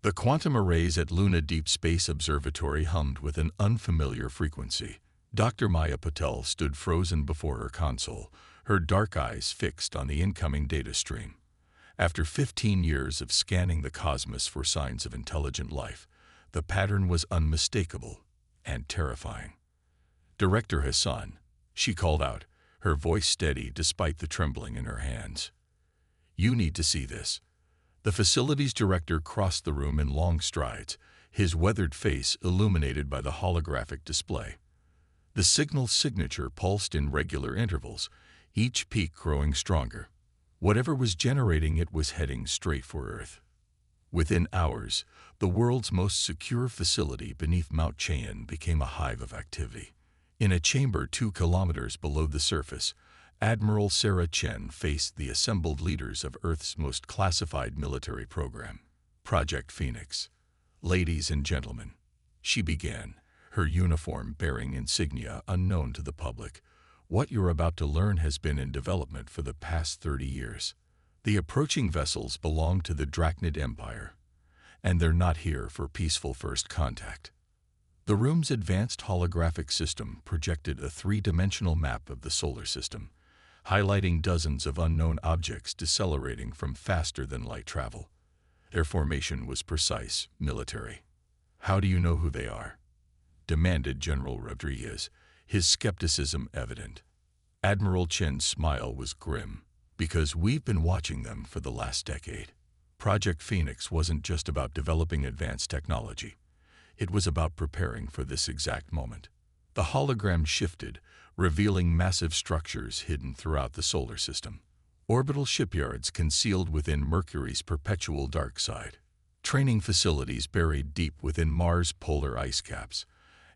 The quantum arrays at Luna Deep Space Observatory hummed with an unfamiliar frequency. Dr. Maya Patel stood frozen before her console, her dark eyes fixed on the incoming data stream. After 15 years of scanning the cosmos for signs of intelligent life, the pattern was unmistakable and terrifying. "Director Hassan," she called out, her voice steady despite the trembling in her hands. "You need to see this." The facilities director crossed the room in long strides, his weathered face illuminated by the holographic display. The signal's signature pulsed in regular intervals, each peak growing stronger. Whatever was generating it was heading straight for Earth. Within hours, the world's most secure facility beneath Mount Cheyenne became a hive of activity. In a chamber 2 kilometers below the surface, Admiral Sarah Chen faced the assembled leaders of Earth's most classified military program, Project Phoenix. "Ladies and gentlemen," she began, her uniform bearing insignia unknown to the public, "what you're about to learn has been in development for the past 30 years. The approaching vessels belong to the Drachnid Empire, and they're not here for peaceful first contact." The room's advanced holographic system projected a 3-dimensional map of the solar system, highlighting dozens of unknown objects decelerating from faster-than-light travel. Their formation was precise, military. "How do you know who they are?" demanded General Rodriguez, his skepticism evident. Admiral Chen's smile was grim. "Because we've been watching them for the last decade." Project Phoenix wasn't just about developing advanced technology. It was about preparing for this exact moment. The hologram shifted, revealing massive structures hidden throughout the solar system. Orbital shipyards concealed within Mercury's perpetual dark side. Training facilities buried deep within Mars' polar ice caps.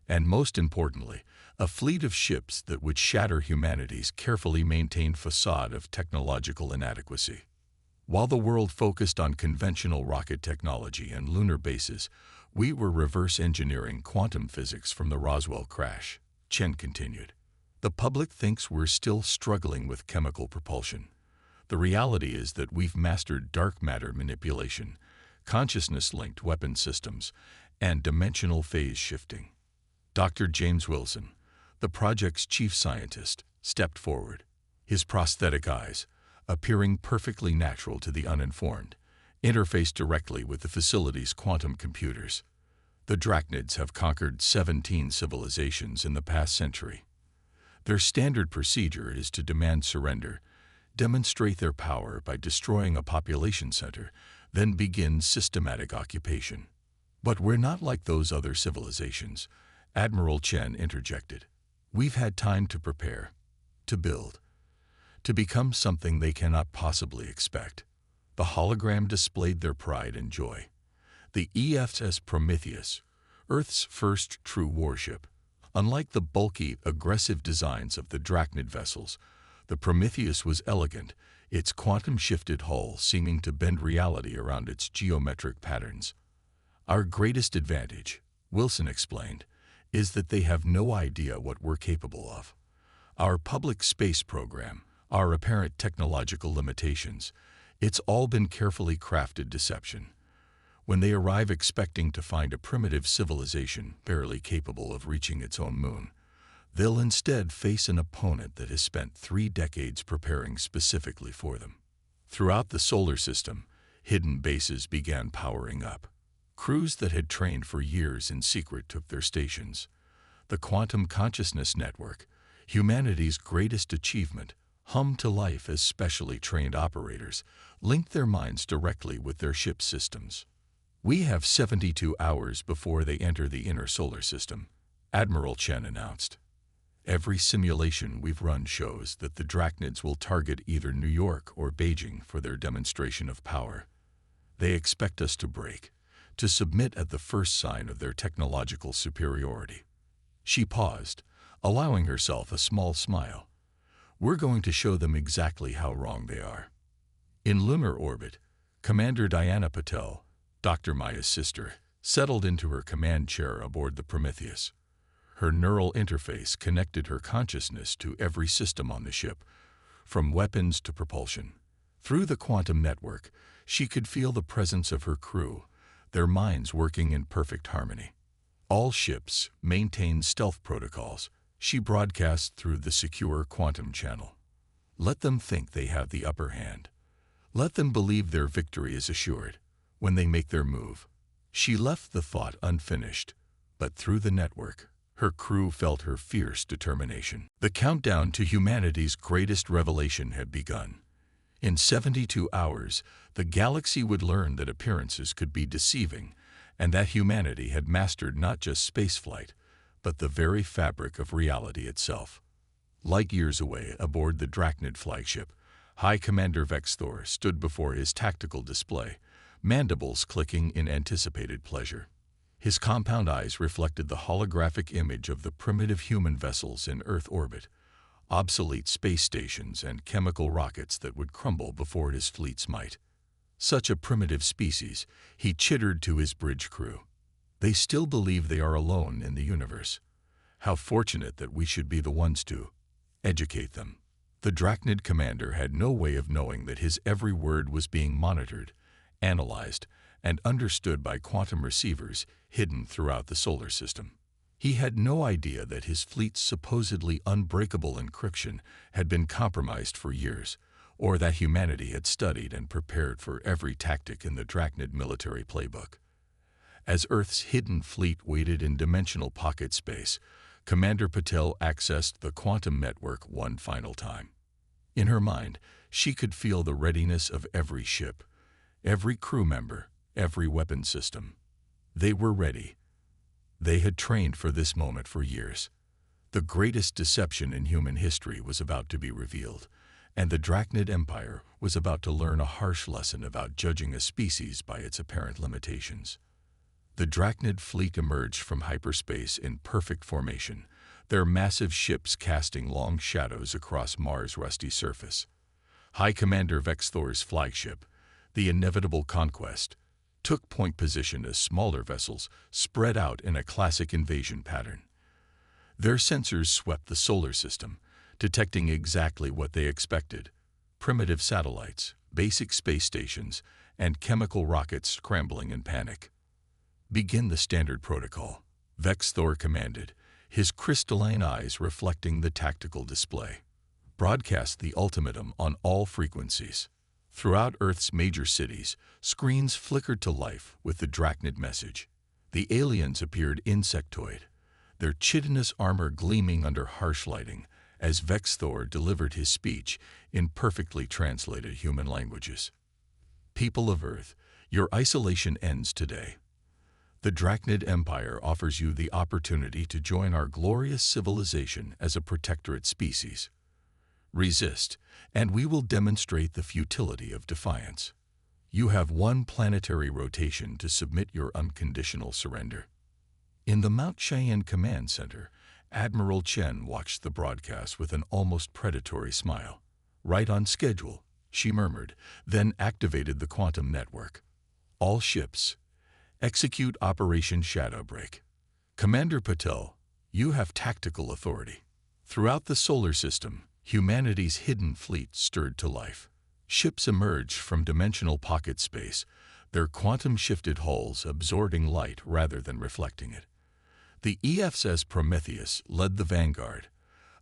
And most importantly, a fleet of ships that would shatter humanity's carefully maintained facade of technological inadequacy. While the world focused on conventional rocket technology and lunar bases, we were reverse engineering quantum physics from the Roswell crash, Chen continued. "The public thinks we're still struggling with chemical propulsion. The reality is that we've mastered dark matter manipulation, consciousness-linked weapon systems, and dimensional phase shifting." Dr. James Wilson, the project's chief scientist, stepped forward, his prosthetic eyes, appearing perfectly natural to the uninformed, interfaced directly with the facility's quantum computers. "The Drachnids have conquered 17 civilizations in the past century. Their standard procedure is to demand surrender, demonstrate their power by destroying a population center, then begin systematic occupation. But we're not like those other civilizations," Admiral Chen interjected. "We've had time to prepare, to build, to become something they cannot possibly expect." The hologram displayed their pride and joy. The EFS Prometheus, Earth's first true warship. Unlike the bulky, aggressive designs of the Drachnid vessels, the Prometheus was elegant, its quantum-shifted hull seeming to bend reality around its geometric patterns. "Our greatest advantage," Wilson explained, "is that they have no idea what we're capable of. Our public space program, our apparent technological limitations, it's all been carefully crafted deception. When they arrive expecting to find a primitive civilization barely capable of reaching its own moon, they'll instead face an opponent that has spent 3 decades preparing specifically for them." Throughout the solar system, hidden bases began powering up. Crews that had trained for years in secret took their stations. The Quantum Consciousness Network, humanity's greatest achievement, hummed to life as specially trained operators linked their minds directly with their ship's systems. "We have 72 hours before they enter the inner solar system," Admiral Chen announced. "Every simulation we've run shows that the Drachnids will target either New York or Beijing for their demonstration of power. They expect us to break, to submit at the first sign of their technological superiority." She paused, allowing herself a small smile. "We're going to show them exactly how wrong they are." In lunar orbit, Commander Diana Patel, Dr. Maya's sister, settled into her command chair aboard the Prometheus. Her neural interface connected her consciousness to every system on the ship, from weapons to propulsion. Through the quantum network, she could feel the presence of her crew, their minds working in perfect harmony. All ships maintain stealth protocols she broadcasts through the secure quantum channel. Let them think they have the upper hand. Let them believe their victory is assured when they make their move. She left the thought unfinished, but through the network, her crew felt her fierce determination. The countdown to humanity's greatest revelation had begun. In 72 hours, the galaxy would learn that appearances could be deceiving, and that humanity had mastered not just spaceflight, but the very fabric of reality itself. Light years away, aboard the Drachnid flagship, High Commander Vex Thor stood before his tactical display, mandibles clicking in anticipated pleasure. His compound eyes reflected the holographic image of the primitive human vessels in Earth orbit, obsolete space stations and chemical rockets that would crumble before his fleet's might. Such a primitive species, he chittered to his bridge crew. They still believe they are alone in the universe. How fortunate that we should be the ones to educate them. The Drachnid commander had no way of knowing that his every word was being monitored, analyzed, and understood by quantum receivers hidden throughout the solar system. He had no idea that his fleet's supposedly unbreakable encryption had been compromised for years, or that humanity had studied and prepared for every tactic in the Drachnid military playbook. As Earth's hidden fleet waited in dimensional pocket space, Commander Patel accessed the quantum network one final time. In her mind, she could feel the readiness of every ship, every crew member, every weapon system. They were ready. They had trained for this moment for years. The greatest deception in human history was about to be revealed, and the Drachnid Empire was about to learn a harsh lesson about judging a species by its apparent limitations. The Drachnid fleet emerged from hyperspace in perfect formation, their massive ships casting long shadows across Mars' rusty surface. High Commander Vex Thor's flagship, the Inevitable Conquest, took point position as smaller vessels spread out in a classic invasion pattern. Their sensors swept the solar system, detecting exactly what they expected: primitive satellites, basic space stations, and chemical rockets scrambling in panic. "Begin the standard protocol," Vex Thor commanded, his crystalline eyes reflecting the tactical display. "Broadcast the ultimatum on all frequencies." Throughout Earth's major cities, screens flickered to life with the Drachnid message. The aliens appeared insectoid, their chitinous armor gleaming under harsh lighting as Vex Thor delivered his speech in perfectly translated human languages. "People of Earth, your isolation ends today. The Drachnid Empire offers you the opportunity to join our glorious civilization as a protectorate species. Resist, and we will demonstrate the futility of defiance. You have one planetary rotation to submit your unconditional surrender." In the Mount Cheyenne Command Center, Admiral Chen watched the broadcast with an almost predatory smile. "Right on schedule," she murmured, then activated the quantum network. "All ships, execute Operation Shadowbreak. Commander Patel, you have tactical authority." Throughout the solar system, humanity's hidden fleet stirred to life. Ships emerged from dimensional pocket space, their quantum-shifted hulls absorbing light rather than reflecting it. The EFSS Prometheus led the vanguard,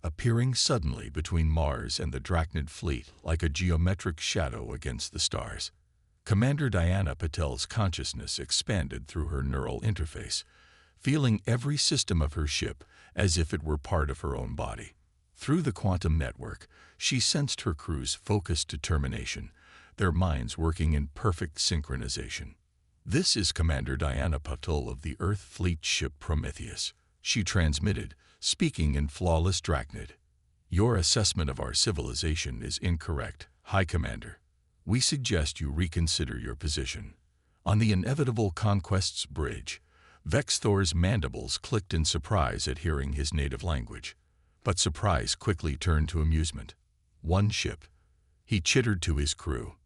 appearing suddenly between Mars and the Drachnid fleet like a geometric shadow against the stars. Commander Diana Patel's consciousness expanded through her neural interface, feeling every system of her ship as if it were part of her own body. Through the quantum network, she sensed her crew's focused determination, their minds working in perfect synchronization. "This is Commander Diana Patel of the Earth Fleet ship Prometheus," she transmitted, speaking in flawless Drachnid. "Your assessment of our civilization is incorrect, High Commander. We suggest you reconsider your position." On the Inevitable Conquest's bridge, Vex Thor's mandibles clicked in surprise at hearing his native language. But surprise quickly turned to amusement. "One ship," he chittered to his crew.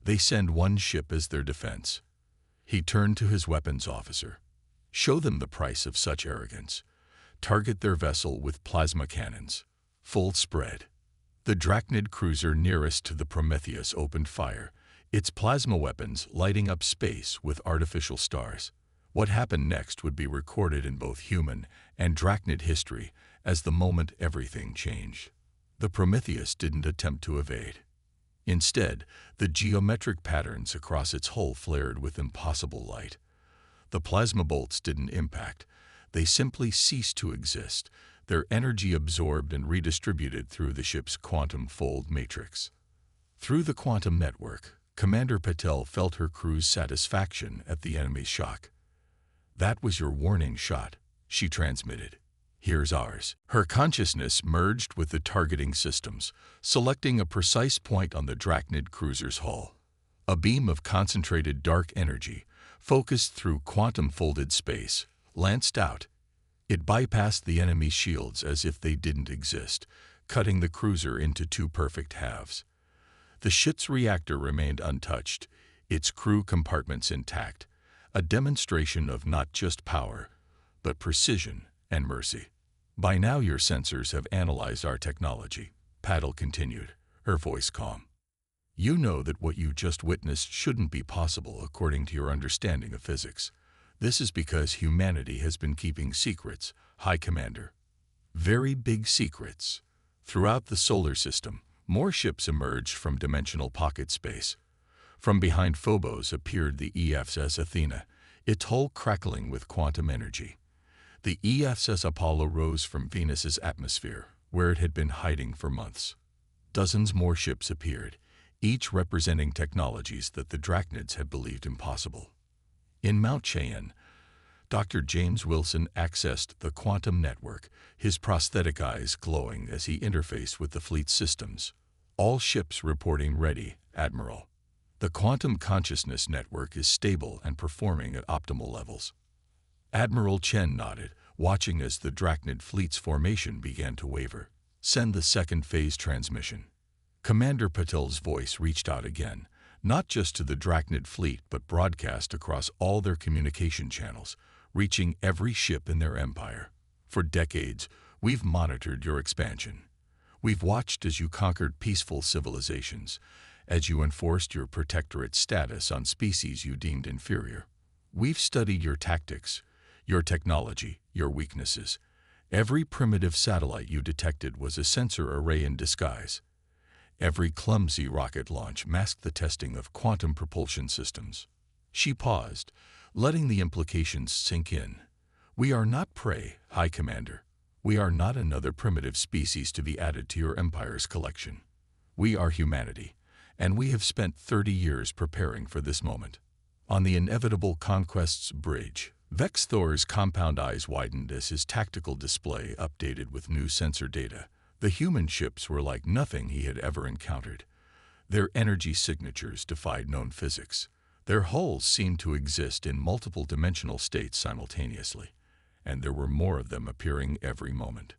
"They send one ship as their defense." He turned to his weapons officer. "Show them the price of such arrogance. Target their vessel with plasma cannons. Full spread." The Drachnid cruiser nearest to the Prometheus opened fire, its plasma weapons lighting up space with artificial stars. What happened next would be recorded in both human and Drachnid history as the moment everything changed. The Prometheus didn't attempt to evade. Instead, the geometric patterns across its hull flared with impossible light. The plasma bolts didn't impact. They simply ceased to exist, their energy absorbed and redistributed through the ship's quantum fold matrix. Through the quantum network, Commander Patel felt her crew's satisfaction at the enemy's shock. "That was your warning shot," she transmitted. "Here's ours." Her consciousness merged with the targeting systems, selecting a precise point on the Drachnid cruiser's hull. A beam of concentrated dark energy, focused through quantum-folded space, lanced out. It bypassed the enemy's shields as if they didn't exist, cutting the cruiser into two perfect halves. The ship's reactor remained untouched, its crew compartments intact, a demonstration of not just power, but precision and mercy. "By now your sensors have analyzed our technology," Patel continued, her voice calm. "You know that what you just witnessed shouldn't be possible according to your understanding of physics. This is because humanity has been keeping secrets, High Commander. Very big secrets. Throughout the solar system, more ships emerged from dimensional pocket space. From behind Phobos appeared the EFSS Athena, its hull crackling with quantum energy. The EFSS Apollo rose from Venus's atmosphere, where it had been hiding for months. Dozens more ships appeared, each representing technologies that the Drachnids had believed impossible. In Mount Cheyenne, Dr. James Wilson accessed the quantum network, his prosthetic eyes glowing as he interfaced with the fleet's systems. "All ships reporting ready, Admiral. The quantum consciousness network is stable and performing at optimal levels." Admiral Chen nodded, watching as the Drachnid fleet's formation began to waver. "Send the second phase transmission." Commander Patel's voice reached out again, not just to the Drachnid fleet but broadcast across all their communication channels, reaching every ship in their empire. "For decades, we've monitored your expansion. We've watched as you conquered peaceful civilizations, as you enforced your protectorate status on species you deemed inferior. We've studied your tactics, your technology, your weaknesses. Every primitive satellite you detected was a sensor array in disguise. Every clumsy rocket launch masked the testing of quantum propulsion systems." She paused, letting the implications sink in. "We are not prey, High Commander. We are not another primitive species to be added to your empire's collection. We are humanity, and we have spent 30 years preparing for this moment." On the inevitable Conquest's bridge, Vex Thor's compound eyes widened as his tactical display updated with new sensor data. The human ships were like nothing he had ever encountered. Their energy signatures defied known physics. Their hulls seemed to exist in multiple dimensional states simultaneously, and there were more of them appearing every moment.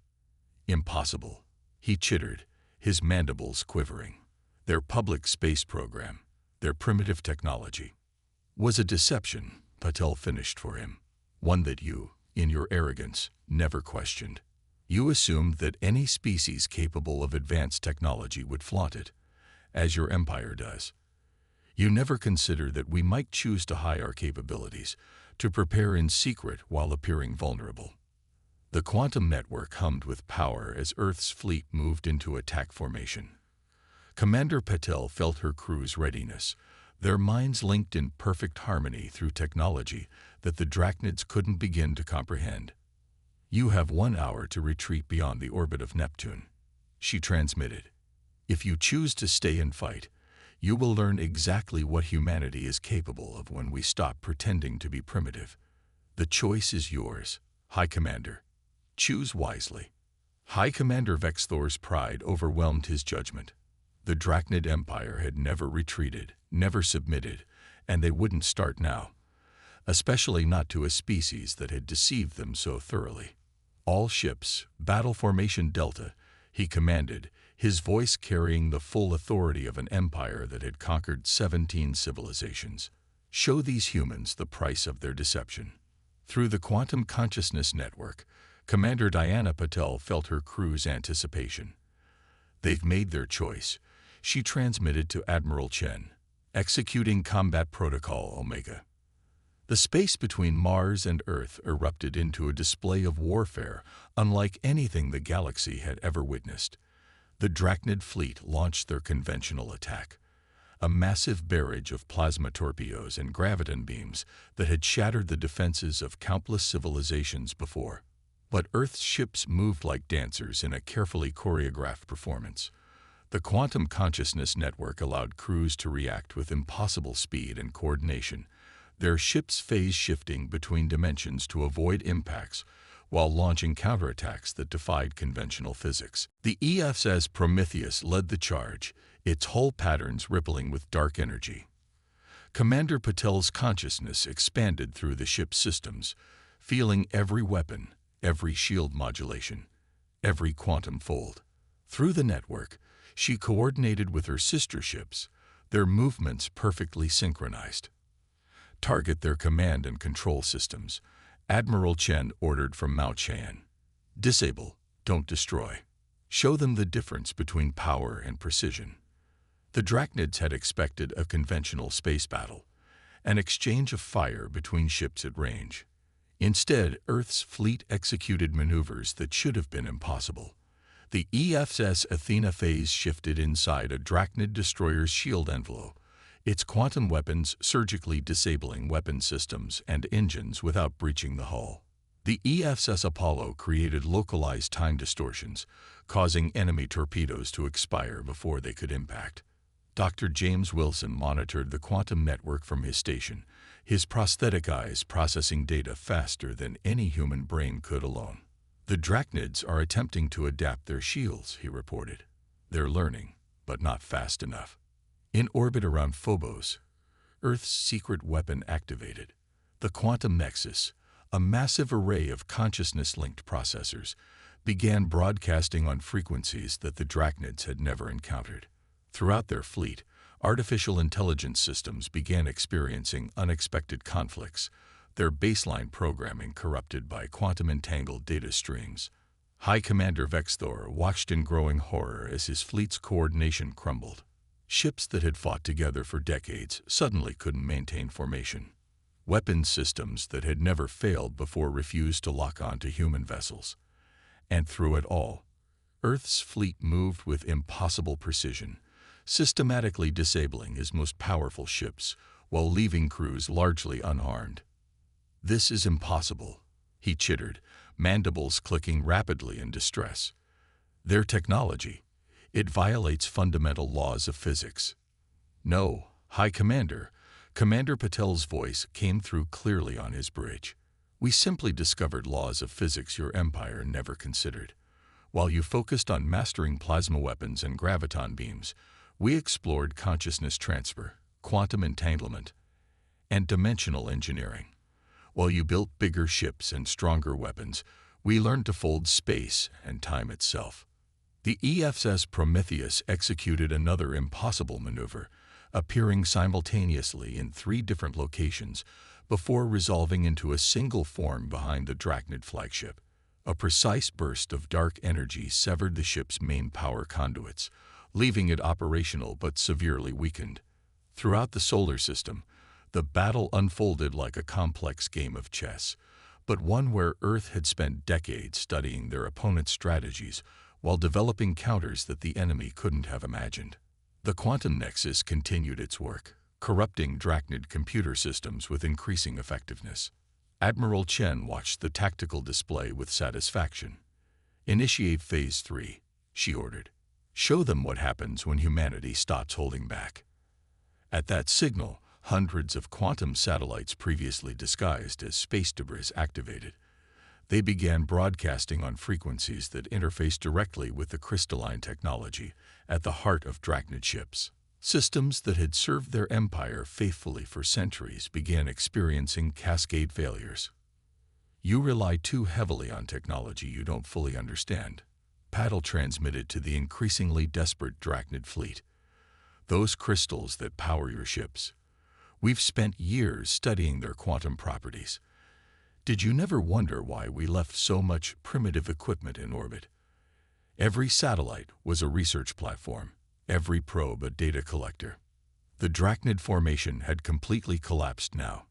"Impossible," he chittered, his mandibles quivering. "Their public space program, their primitive technology, was a deception," Patel finished for him. "One that you, in your arrogance, never questioned. You assumed that any species capable of advanced technology would flaunt it, as your empire does. You never considered that we might choose to hide our capabilities, to prepare in secret while appearing vulnerable." The quantum network hummed with power as Earth's fleet moved into attack formation. Commander Patel felt her crew's readiness, their minds linked in perfect harmony through technology that the Drachnids couldn't begin to comprehend. "You have 1 hour to retreat beyond the orbit of Neptune," she transmitted. "If you choose to stay and fight, you will learn exactly what humanity is capable of when we stop pretending to be primitive. The choice is yours, High Commander. Choose wisely." High Commander Vex Thor's pride overwhelmed his judgment. The Drachnid Empire had never retreated, never submitted, and they wouldn't start now, especially not to a species that had deceived them so thoroughly. "All ships, battle formation Delta," he commanded, his voice carrying the full authority of an empire that had conquered 17 civilizations. "Show these humans the price of their deception." Through the quantum consciousness network, Commander Diana Patel felt her crew's anticipation. "They've made their choice," she transmitted to Admiral Chen. Executing Combat Protocol Omega. The space between Mars and Earth erupted into a display of warfare unlike anything the galaxy had ever witnessed. The Drachnid fleet launched their conventional attack, a massive barrage of plasma torpedoes and graviton beams that had shattered the defenses of countless civilizations before. But Earth's ships moved like dancers in a carefully choreographed performance. The quantum consciousness network allowed crews to react with impossible speed and coordination, their ships phase-shifting between dimensions to avoid impacts while launching counterattacks that defied conventional physics. The HFY Prometheus led the charge, its hull patterns rippling with dark energy. Commander Patel's consciousness expanded through the ship's systems, feeling every weapon, every shield modulation, every quantum fold. Through the network, she coordinated with her sister ships, their movements perfectly synchronized. Target their command and control systems, Admiral Chen ordered from Mao Qian. Disable, don't destroy. Show them the difference between power and precision. The Drachnids had expected a conventional space battle, an exchange of fire between ships at range. Instead, Earth's fleet executed maneuvers that should have been impossible. The HFY Athena phase shifted inside a Drachnid destroyer's shield envelope, its quantum weapons surgically disabling weapon systems and engines without breaching the hull. The HFY Apollo created localized time distortions, causing enemy torpedoes to expire before they could impact. Dr. James Wilson monitored the quantum network from his station, his prosthetic eyes processing data faster than any human brain could alone. The Drachnids are attempting to adapt their shields, he reported. They're learning, but not fast enough. In orbit around Phobos, Earth's secret weapon activated. The quantum nexus, a massive array of consciousness-linked processors, began broadcasting on frequencies that the Drachnids had never encountered. Throughout their fleet, artificial intelligence systems began experiencing unexpected conflicts, their baseline programming corrupted by quantum-entangled data streams. High Commander Vexthor watched in growing horror as his fleet's coordination crumbled. Ships that had fought together for decades suddenly couldn't maintain formation. Weapons systems that had never failed before refused to lock onto human vessels. And through it all, Earth's fleet moved with impossible precision, systematically disabling his most powerful ships while leaving crews largely unharmed. "This is impossible," he chittered, mandibles clicking rapidly in distress. "Their technology, it violates fundamental laws of physics." "No, High Commander," Commander Patel's voice came through clearly on his bridge. "We simply discovered laws of physics your empire never considered. While you focused on mastering plasma weapons and graviton beams, we explored consciousness transfer, quantum entanglement, and dimensional engineering. While you built bigger ships and stronger weapons, we learned to fold space and time itself." The HFY Prometheus executed another impossible maneuver, appearing simultaneously in 3 different locations before resolving into a single form behind the Drachnid flagship. A precise burst of dark energy severed the ship's main power conduits, leaving it operational but severely weakened. Throughout the solar system, the battle unfolded like a complex game of chess, but one where Earth had spent decades studying their opponent's strategies while developing counters that the enemy couldn't have imagined. The quantum nexus continued its work, corrupting Drachnid computer systems with increasing effectiveness. Admiral Chen watched the tactical display with satisfaction. "Initiate Phase 3, she ordered. "Show them what happens when humanity stops holding back." At that signal, hundreds of quantum satellites previously disguised as space debris activated. They began broadcasting on frequencies that interfaced directly with the crystalline technology at the heart of Drachnid ships. Systems that had served their empire faithfully for centuries began experiencing cascade failures. "You rely too heavily on technology you don't fully understand," Patel transmitted to the increasingly desperate Drachnid fleet. "Those crystals that power your ships. We've spent years studying their quantum properties. Did you never wonder why we left so much primitive equipment in orbit? Every satellite was a research platform, every probe a data collector. The Drachnid formation had completely collapsed now.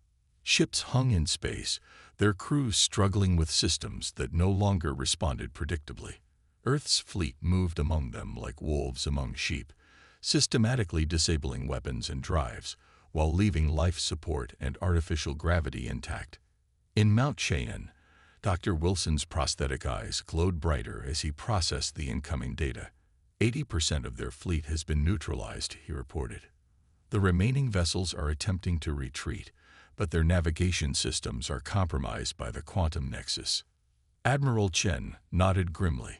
Ships hung in space, their crews struggling with systems that no longer responded predictably. Earth's fleet moved among them like wolves among sheep, systematically disabling weapons and drives, while leaving life support and artificial gravity intact. In Mount Cheyenne, Dr. Wilson's prosthetic eyes glowed brighter as he processed the incoming data. 80% of their fleet has been neutralized, he reported. The remaining vessels are attempting to retreat, but their navigation systems are compromised by the quantum nexus. Admiral Chen nodded grimly.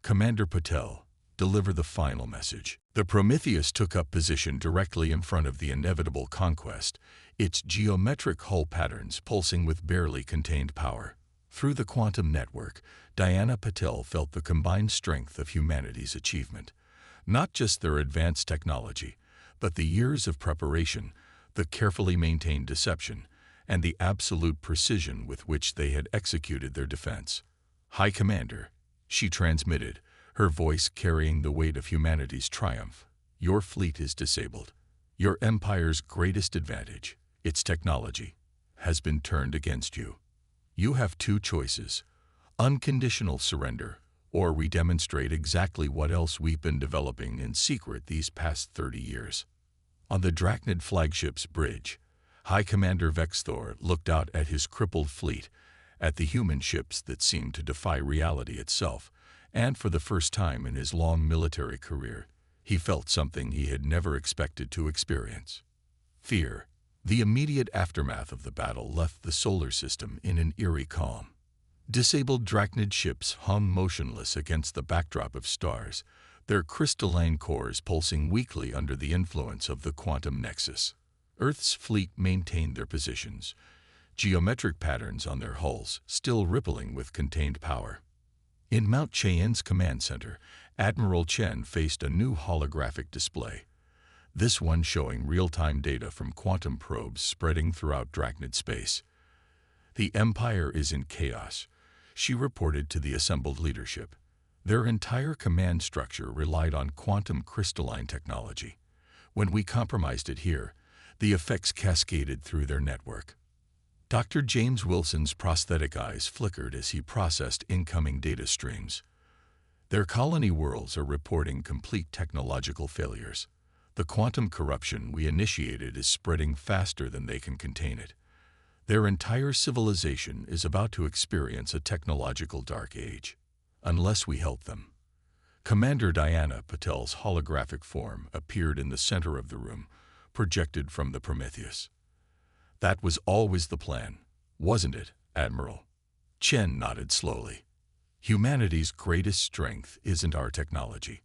Commander Patel, deliver the final message. The Prometheus took up position directly in front of the inevitable conquest, its geometric hull patterns pulsing with barely contained power. Through the quantum network, Diana Patel felt the combined strength of humanity's achievement. Not just their advanced technology, but the years of preparation, the carefully maintained deception, and the absolute precision with which they had executed their defense. High Commander, she transmitted, her voice carrying the weight of humanity's triumph. Your fleet is disabled. Your empire's greatest advantage, its technology, has been turned against you. You have two choices: unconditional surrender, or we demonstrate exactly what else we've been developing in secret these past 30 years. On the Drachnid flagship's bridge, High Commander Vexthor looked out at his crippled fleet, at the human ships that seemed to defy reality itself, and for the first time in his long military career, he felt something he had never expected to experience: fear. The immediate aftermath of the battle left the solar system in an eerie calm. Disabled Drachnid ships hung motionless against the backdrop of stars, their crystalline cores pulsing weakly under the influence of the quantum nexus. Earth's fleet maintained their positions, geometric patterns on their hulls still rippling with contained power. In Mount Cheyenne's command center, Admiral Chen faced a new holographic display, this one showing real-time data from quantum probes spreading throughout Drachnid space. The Empire is in chaos, she reported to the assembled leadership. Their entire command structure relied on quantum crystalline technology. When we compromised it here, the effects cascaded through their network. Dr. James Wilson's prosthetic eyes flickered as he processed incoming data streams. Their colony worlds are reporting complete technological failures. The quantum corruption we initiated is spreading faster than they can contain it. Their entire civilization is about to experience a technological dark age, unless we help them. Commander Diana Patel's holographic form appeared in the center of the room, projected from the Prometheus. That was always the plan, wasn't it, Admiral? Chen nodded slowly. Humanity's greatest strength isn't our technology.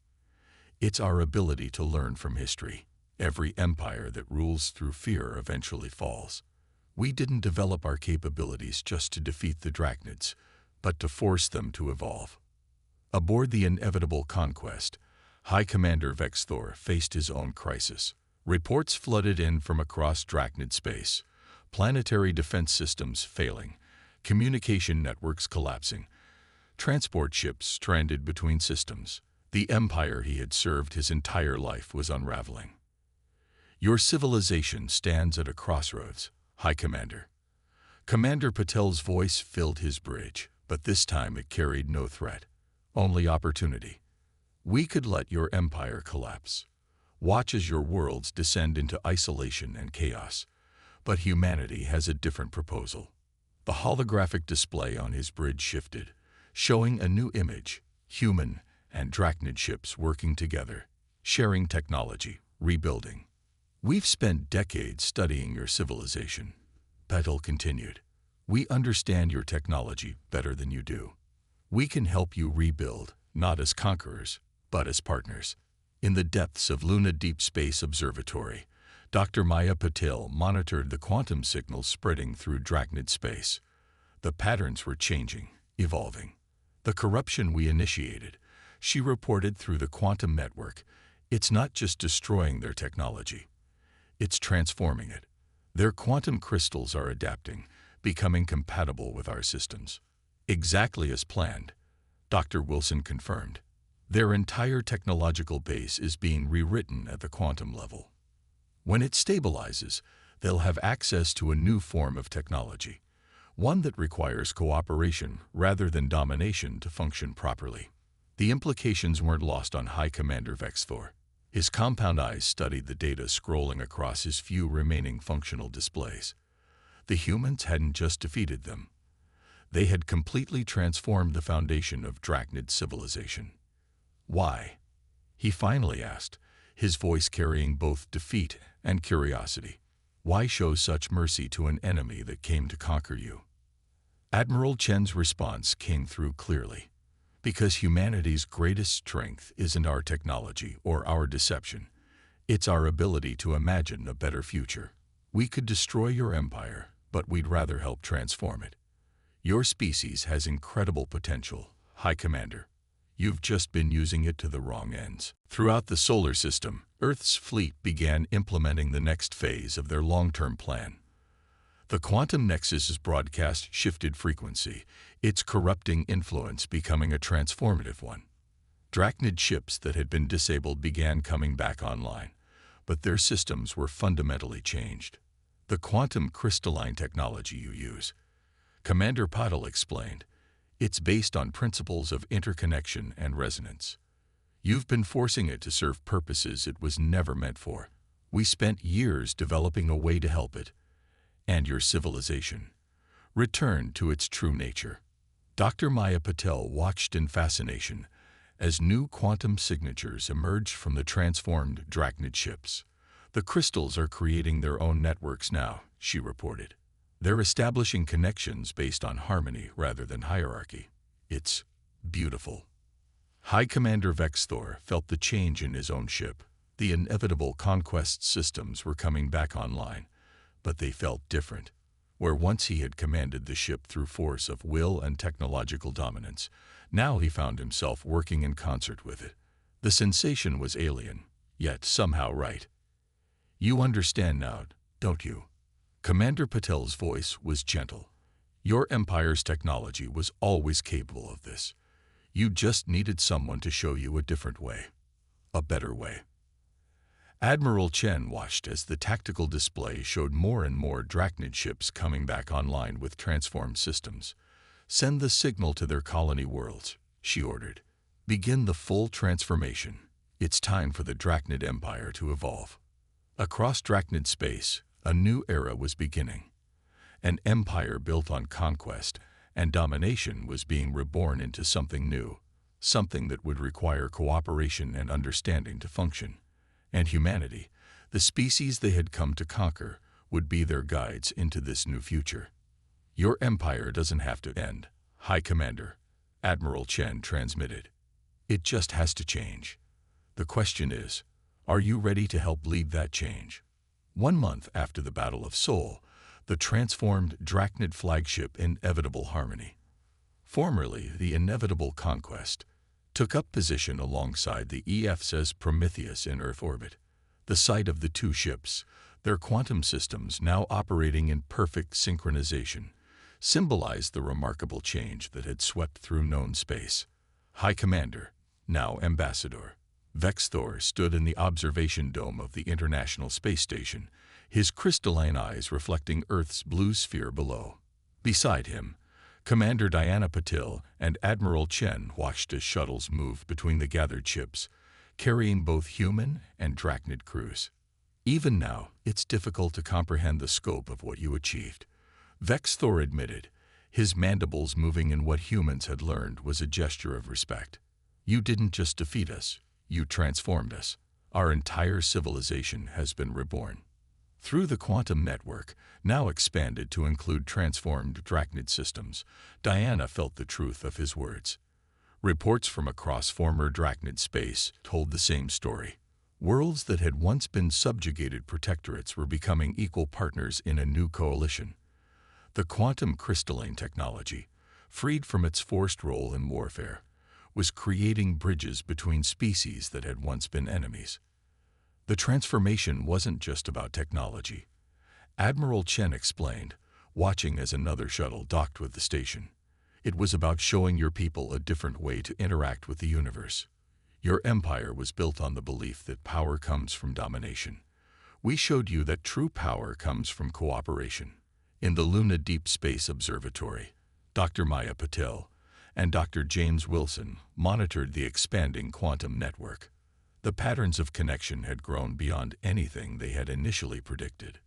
It's our ability to learn from history. Every empire that rules through fear eventually falls. We didn't develop our capabilities just to defeat the Drachnids, but to force them to evolve. Aboard the inevitable conquest, High Commander Vexthor faced his own crisis. Reports flooded in from across Drachnid space, planetary defense systems failing, communication networks collapsing, transport ships stranded between systems. The empire he had served his entire life was unraveling. Your civilization stands at a crossroads, High Commander. Commander Patel's voice filled his bridge, but this time it carried no threat, only opportunity. We could let your empire collapse. Watch as your worlds descend into isolation and chaos. But humanity has a different proposal. The holographic display on his bridge shifted, showing a new image: human and Drachnid ships working together, sharing technology, rebuilding. We've spent decades studying your civilization, Patel continued. We understand your technology better than you do. We can help you rebuild, not as conquerors, but as partners. In the depths of Luna Deep Space Observatory, Dr. Maya Patel monitored the quantum signals spreading through Drachnid space. The patterns were changing, evolving. The corruption we initiated, she reported through the quantum network, it's not just destroying their technology. It's transforming it. Their quantum crystals are adapting, becoming compatible with our systems. Exactly as planned, Dr. Wilson confirmed. Their entire technological base is being rewritten at the quantum level. When it stabilizes, they'll have access to a new form of technology, one that requires cooperation rather than domination to function properly. The implications weren't lost on High Commander Vexthor. His compound eyes studied the data scrolling across his few remaining functional displays. The humans hadn't just defeated them. They had completely transformed the foundation of Drachnid civilization. Why? He finally asked, his voice carrying both defeat and curiosity. Why show such mercy to an enemy that came to conquer you? Admiral Chen's response came through clearly. Because humanity's greatest strength isn't our technology or our deception. It's our ability to imagine a better future. We could destroy your empire, but we'd rather help transform it. Your species has incredible potential, High Commander. You've just been using it to the wrong ends. Throughout the solar system, Earth's fleet began implementing the next phase of their long-term plan. The quantum nexus's broadcast shifted frequency, its corrupting influence becoming a transformative one. Drachnid ships that had been disabled began coming back online, but their systems were fundamentally changed. The quantum crystalline technology you use, Commander Patel explained, it's based on principles of interconnection and resonance. You've been forcing it to serve purposes it was never meant for. We spent years developing a way to help it, and your civilization returned to its true nature. Dr. Maya Patel watched in fascination as new quantum signatures emerged from the transformed Drachnid ships. The crystals are creating their own networks now, she reported. They're establishing connections based on harmony rather than hierarchy. It's beautiful. High Commander Vexthor felt the change in his own ship. The inevitable conquest systems were coming back online, but they felt different. Where once he had commanded the ship through force of will and technological dominance, now he found himself working in concert with it. The sensation was alien, yet somehow right. You understand now, don't you? Commander Patel's voice was gentle. Your empire's technology was always capable of this. You just needed someone to show you a different way. A better way. Admiral Chen watched as the tactical display showed more and more Drachnid ships coming back online with transformed systems. Send the signal to their colony worlds, she ordered. Begin the full transformation. It's time for the Drachnid Empire to evolve. Across Drachnid space, a new era was beginning. An empire built on conquest and domination was being reborn into something new, something that would require cooperation and understanding to function. And humanity, the species they had come to conquer, would be their guides into this new future. Your empire doesn't have to end, High Commander, Admiral Chen transmitted. It just has to change. The question is, are you ready to help lead that change? 1 month after the Battle of Seoul, the transformed Drachnid flagship Inevitable Harmony, formerly the Inevitable Conquest, took up position alongside the EFS's Prometheus in Earth orbit. The sight of the two ships, their quantum systems now operating in perfect synchronization, symbolized the remarkable change that had swept through known space. High Commander, now Ambassador, Vexthor stood in the observation dome of the International Space Station, his crystalline eyes reflecting Earth's blue sphere below. Beside him, Commander Diana Patil and Admiral Chen watched as shuttles moved between the gathered ships, carrying both human and Drachnid crews. Even now, it's difficult to comprehend the scope of what you achieved, Vexthor admitted, his mandibles moving in what humans had learned was a gesture of respect. You didn't just defeat us, you transformed us. Our entire civilization has been reborn. Through the quantum network, now expanded to include transformed Drachnid systems, Diana felt the truth of his words. Reports from across former Drachnid space told the same story. Worlds that had once been subjugated protectorates were becoming equal partners in a new coalition. The quantum crystalline technology, freed from its forced role in warfare, was creating bridges between species that had once been enemies. The transformation wasn't just about technology. Admiral Chen explained, watching as another shuttle docked with the station. It was about showing your people a different way to interact with the universe. Your empire was built on the belief that power comes from domination. We showed you that true power comes from cooperation. In the Luna Deep Space Observatory, Dr. Maya Patel and Dr. James Wilson monitored the expanding quantum network. The patterns of connection had grown beyond anything they had initially predicted.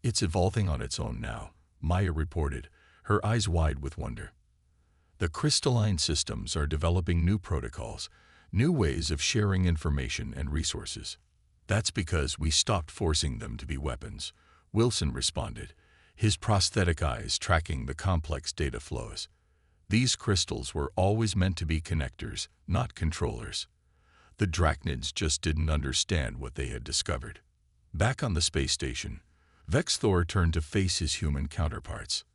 "It's evolving on its own now," Maya reported, her eyes wide with wonder. "The crystalline systems are developing new protocols, new ways of sharing information and resources." "That's because we stopped forcing them to be weapons," Wilson responded, his prosthetic eyes tracking the complex data flows. "These crystals were always meant to be connectors, not controllers." The Drachnids just didn't understand what they had discovered. Back on the space station, Vexthor turned to face his human counterparts.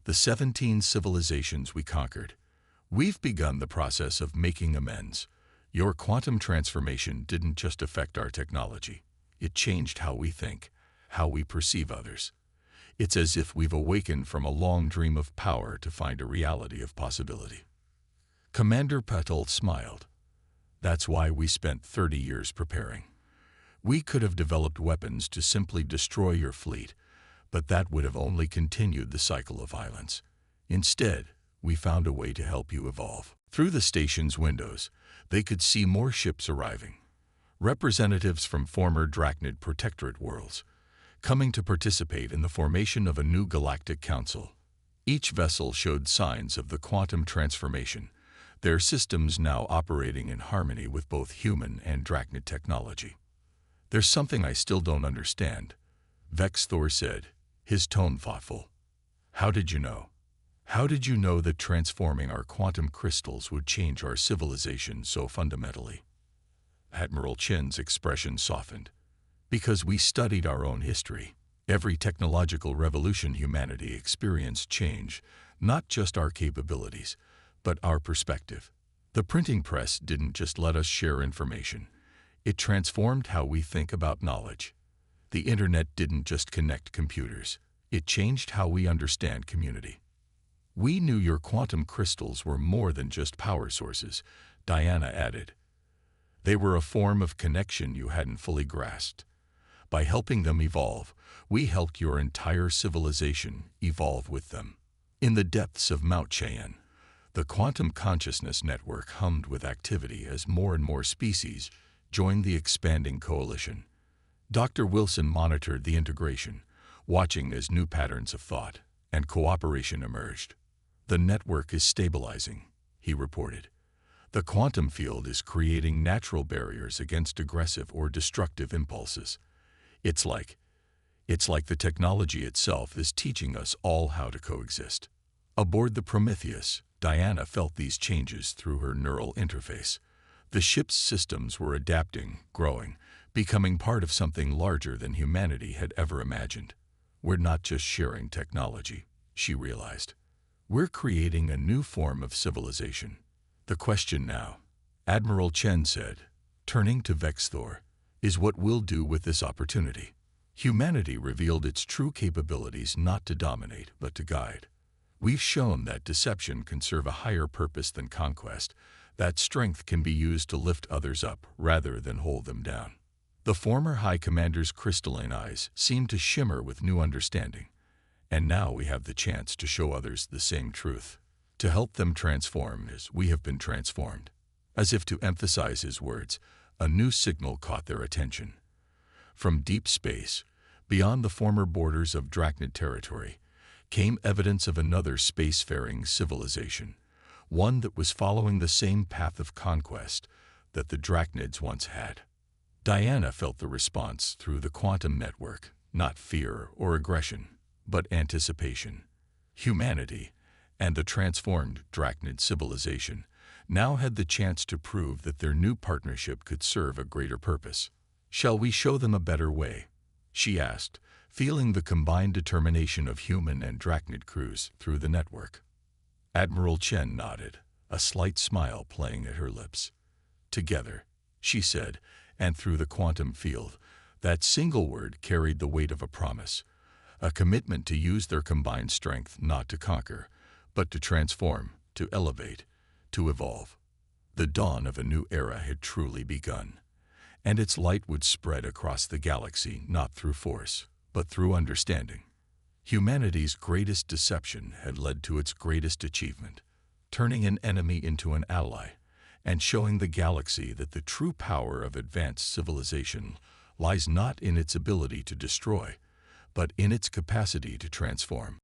"The 17 civilizations we conquered. We've begun the process of making amends. Your quantum transformation didn't just affect our technology. It changed how we think, how we perceive others. It's as if we've awakened from a long dream of power to find a reality of possibility." Commander Patel smiled. "That's why we spent 30 years preparing. We could have developed weapons to simply destroy your fleet, but that would have only continued the cycle of violence. Instead, we found a way to help you evolve." Through the station's windows, they could see more ships arriving. Representatives from former Drachnid protectorate worlds, coming to participate in the formation of a new galactic council. Each vessel showed signs of the quantum transformation, their systems now operating in harmony with both human and Drachnid technology. "There's something I still don't understand," Vexthor said, his tone thoughtful. "How did you know? How did you know that transforming our quantum crystals would change our civilization so fundamentally?" Admiral Chen's expression softened. "Because we studied our own history. Every technological revolution humanity experienced change, not just our capabilities, but our perspective. The printing press didn't just let us share information. It transformed how we think about knowledge. The internet didn't just connect computers. It changed how we understand community." "We knew your quantum crystals were more than just power sources," Diana added. "They were a form of connection you hadn't fully grasped. By helping them evolve, we helped your entire civilization evolve with them." In the depths of Mount Cheyenne, the quantum consciousness network hummed with activity as more and more species joined the expanding coalition. Dr. Wilson monitored the integration, watching as new patterns of thought and cooperation emerged. "The network is stabilizing," he reported. "The quantum field is creating natural barriers against aggressive or destructive impulses. It's like the technology itself is teaching us all how to coexist." Aboard the Prometheus, Diana felt these changes through her neural interface. The ship's systems were adapting, growing, becoming part of something larger than humanity had ever imagined. "We're not just sharing technology," she realized. "We're creating a new form of civilization." "The question now," Admiral Chen said, turning to Vexthor, "is what we'll do with this opportunity." Humanity revealed its true capabilities not to dominate, but to guide. "We've shown that deception can serve a higher purpose than conquest, that strength can be used to lift others up rather than hold them down." The former High Commander's crystalline eyes seemed to shimmer with new understanding. "And now we have the chance to show others the same truth, to help them transform as we have been transformed." As if to emphasize his words, a new signal caught their attention. From deep space, beyond the former borders of Drachnid territory, came evidence of another spacefaring civilization, one that was following the same path of conquest that the Drachnids once had. Diana felt the response through the quantum network, not fear or aggression, but anticipation. Humanity, and the transformed Drachnid civilization, now had the chance to prove that their new partnership could serve a greater purpose. "Shall we show them a better way?" she asked, feeling the combined determination of human and Drachnid crews through the network. Admiral Chen nodded, a slight smile playing at her lips. "Together," she said, and through the quantum field, that single word carried the weight of a promise, a commitment to use their combined strength not to conquer, but to transform, to elevate, to evolve. The dawn of a new era had truly begun. and its light would spread across the galaxy not through force, but through understanding. Humanity's greatest deception had led to its greatest achievement, turning an enemy into an ally, and showing the galaxy that the true power of advanced civilization lies not in its ability to destroy, but in its capacity to transform.